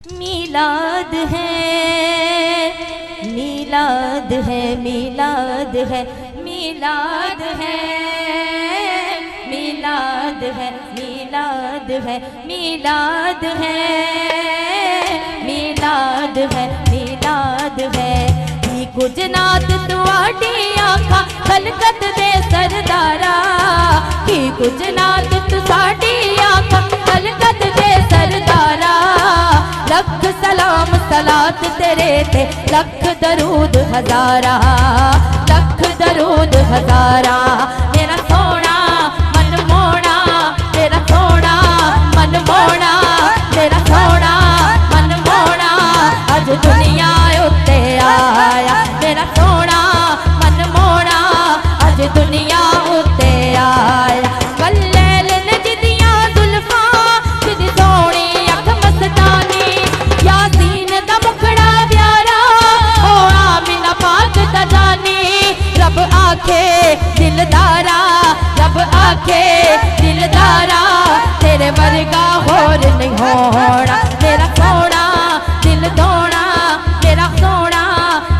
मीलाद है, मीलाद है, मीलाद है, मीलाद है, मीलाद है, मीलाद है, मीलाद है, मीलाद है, मीलाद है। कुछ नात तुआडी आखा खलकत दे सरदारा की कुछ नात तू साडी आखा खलकत दे सरदारा। लख सलाम सलात तेरे ते लख दरूद हजारा, लख दरूद हजारा। मेरा सोना मन मोना, मेरा सोना मन मोना, मेरा सोना मन मोना अज दुनिया उत्ते आया। मेरा सोना मन मोना अज दुनिया उत्ते आया। कल्लैल ने जिदियां जुल्फा जिदी सोनी अख मस्तानी, यासीन दा मुखड़ा प्यारा ओ आमिना पाक दा जानी। रब आखे दिलदारा, रब आखे दिलदारा तेरे वर्गा होर नहीं होना। मेरा सोना दिल दोना, मेरा सोना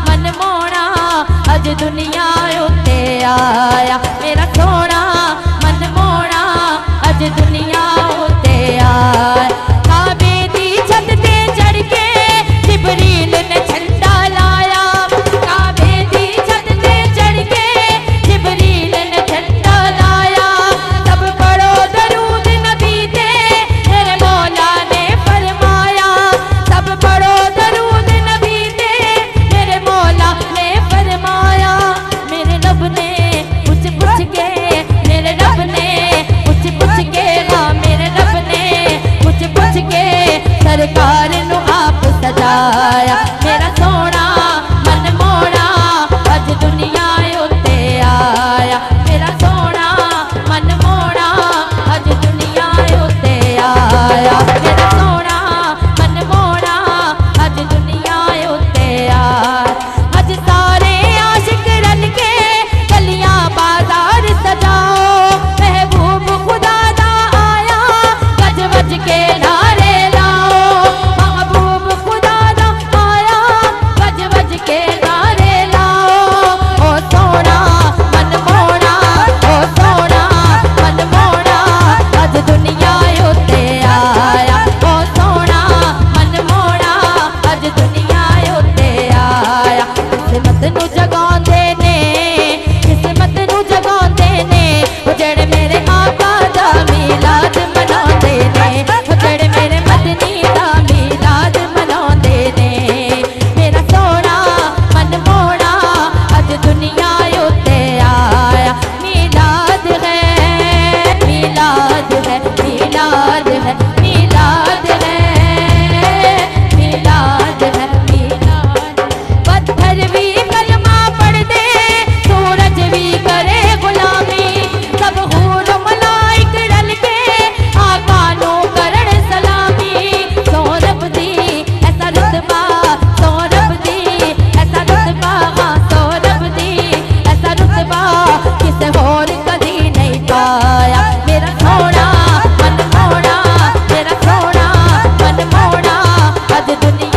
मन मोना अज दुनिया उत्ते आया। मेरा सोना मन मोना अज दुनिया उत्ते आया। काबे दी छत ते चढ़ के जिबरील ने झंडा लाया, काबे दी छत ते चढ़ के जिबरील ने झंडा लाया। सब पढ़ो दरूद नबी ते मेरे मौला ने फरमाया, सब पढ़ो दरूद नबी ते मेरे मौला ने फरमाया। मेरे रब ने पूछ पूछ के, मेरे रब ने पूछ पूछ के, हाँ मेरे रब ने पूछ पूछ के सरकार नू आप सजाया। मेरा सोना मन मोना अज दुनिया उत्ते आया। मेरा सोना मन मोना अज दुनिया उत्ते आया। मेरा सोना मन मोना अज दुनिया उत्ते आया। अज सारे आशिक रल के गलियां बाजार सजाओ, महबूब खुदा दा आया गज वज के नारे लाओ। महबूब खुदा दा आया गज वज के नारे लाओ। ओ सोना मन मोना, ओ सोना मन मोना अज दुनिया उत्ते आया। ओ सोना मन मोना अज दुनिया उत्ते आया। किस्मत नू जगांदे ने, किस्मत नू जगांदे ने ओ जेड़े मेरे आका दा मीलाद मनांदे ने, ओ जेड़े मेरे मदनी दा मीलाद मनांदे ने। मेरा सोना मन मोना अज दुनिया उत्ते आया। मीलाद है, मीलाद है, मीलाद है, मीलाद है, मीलाद है, मीलाद। पत्थर भी कलमा पढ़ दे, सूरज भी करे गुलामी, सब हूर मलाइक रल के आका नू करन सलामी। सौरभ दी ऐसा रुतबा, सौरभ दी ऐसा रुतबा, हाँ सौरभ दी ऐसा रुतबा किसे होर कदी नहीं पाया। मेरा सोना मन मोना, मेरा सोना मन मोना अज दुनिया